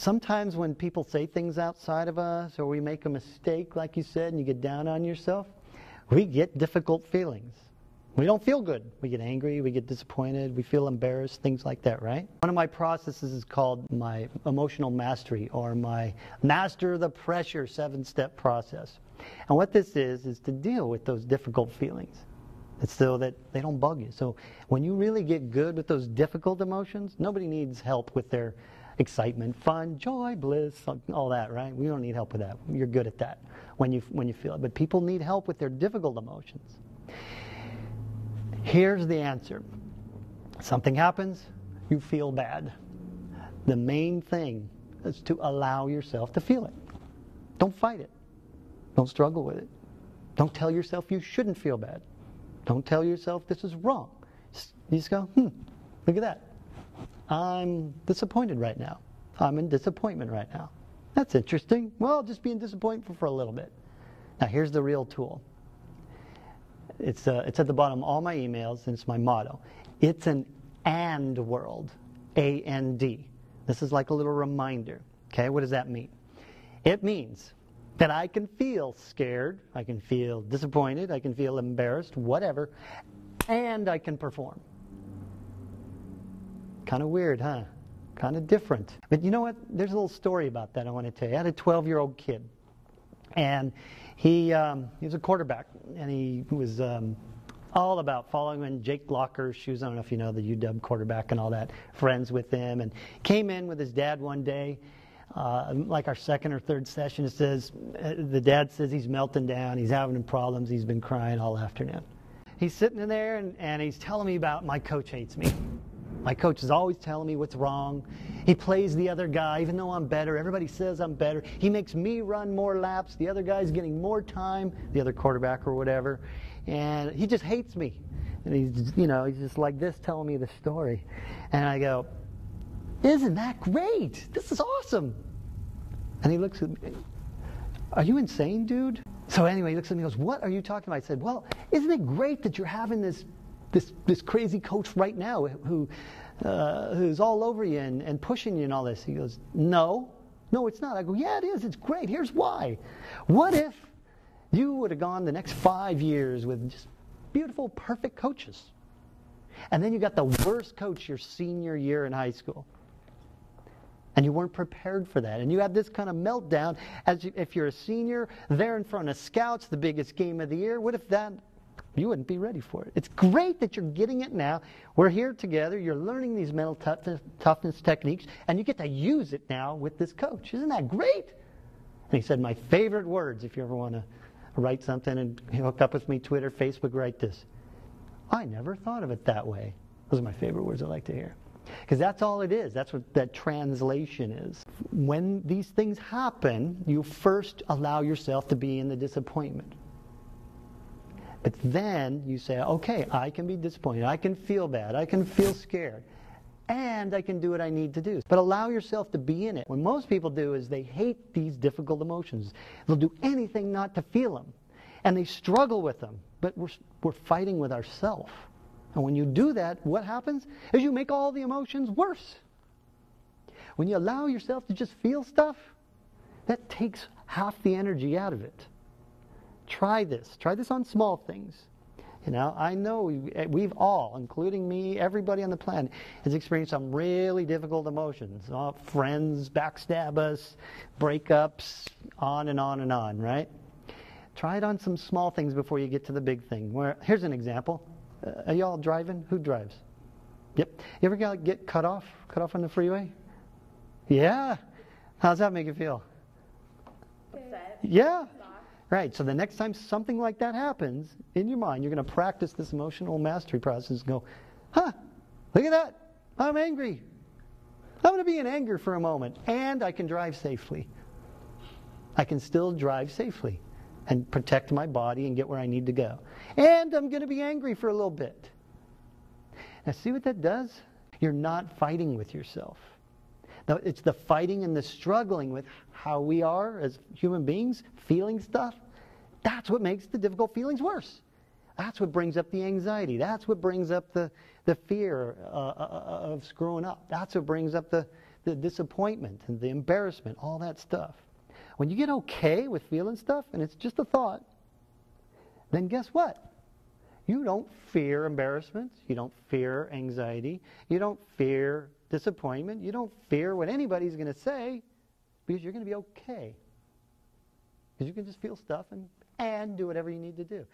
sometimes when people say things outside of us, or we make a mistake, like you said, and you get down on yourself, we get difficult feelings. We don't feel good. We get angry, we get disappointed, we feel embarrassed, things like that, right? One of my processes is called my emotional mastery, or my Master the Pressure 7-step process. And what this is to deal with those difficult feelings. It's so that they don't bug you. So when you really get good with those difficult emotions, nobody needs help with their excitement, fun, joy, bliss, all that, right? We don't need help with that. You're good at that when you feel it. But people need help with their difficult emotions. Here's the answer. Something happens, you feel bad. The main thing is to allow yourself to feel it. Don't fight it. Don't struggle with it. Don't tell yourself you shouldn't feel bad. Don't tell yourself this is wrong. You just go, look at that. I'm disappointed right now. I'm in disappointment right now. That's interesting. Well, just be in disappointment for a little bit. Now here's the real tool. It's at the bottom of all my emails, and it's my motto. It's an and world, A-N-D. This is like a little reminder. Okay, what does that mean? It means that I can feel scared, I can feel disappointed, I can feel embarrassed, whatever, and I can perform. Kind of weird, huh? Kind of different. But you know what? There's a little story about that I want to tell you. I had a 12-year-old kid. And he was a quarterback, and he was all about following in Jake Locker's shoes. I don't know if you know the UW quarterback and all that, friends with him. And came in with his dad one day, like our second or third session. It says, the dad says he's melting down, he's having problems, he's been crying all afternoon. He's sitting in there, and he's telling me about my coach hates me. My coach is always telling me what's wrong. He plays the other guy, even though I'm better. Everybody says I'm better. He makes me run more laps. The other guy's getting more time, the other quarterback or whatever. And he just hates me. And he's just like this telling me the story. And I go, isn't that great? This is awesome. And he looks at me, are you insane, dude? So anyway, he looks at me and goes, what are you talking about? I said, well, isn't it great that you're having this crazy coach right now who's all over you and pushing you and all this? He goes, no, it's not. I go, yeah, it is. It's great. Here's why. What if you would have gone the next 5 years with just beautiful, perfect coaches, and then you got the worst coach your senior year in high school, and you weren't prepared for that, and you had this kind of meltdown if you're a senior there in front of scouts, the biggest game of the year? What if that? You wouldn't be ready for it. It's great that you're getting it now. We're here together. You're learning these mental toughness techniques, and you get to use it now with this coach. Isn't that great? And he said, my favorite words, if you ever want to write something and hook up with me, Twitter, Facebook, write this. I never thought of it that way. Those are my favorite words I like to hear. Because that's all it is. That's what that translation is. When these things happen, you first allow yourself to be in the disappointment. But then you say, okay, I can be disappointed, I can feel bad, I can feel scared, and I can do what I need to do. But allow yourself to be in it. What most people do is they hate these difficult emotions. They'll do anything not to feel them. And they struggle with them. But we're fighting with ourselves. And when you do that, what happens is you make all the emotions worse. When you allow yourself to just feel stuff, that takes half the energy out of it. Try this. Try this on small things. I know we've all, including me, everybody on the planet, has experienced some really difficult emotions. Friends backstab us, breakups, on and on and on, right? Try it on some small things before you get to the big thing. Here's an example. Are y'all driving? Who drives? Yep. You ever get cut off on the freeway? Yeah. How's that make you feel? Upset. Yeah. Right, so the next time something like that happens in your mind, you're going to practice this emotional mastery process and go, look at that, I'm angry. I'm going to be in anger for a moment, and I can drive safely. I can still drive safely and protect my body and get where I need to go. And I'm going to be angry for a little bit. Now see what that does? You're not fighting with yourself. Now, it's the fighting and the struggling with how we are as human beings, feeling stuff. That's what makes the difficult feelings worse. That's what brings up the anxiety. That's what brings up the fear of screwing up. That's what brings up the the disappointment and the embarrassment, all that stuff. When you get okay with feeling stuff and it's just a thought, then guess what? You don't fear embarrassment. You don't fear anxiety. You don't fear disappointment. You don't fear what anybody's going to say because you're going to be okay. Because you can just feel stuff and do whatever you need to do.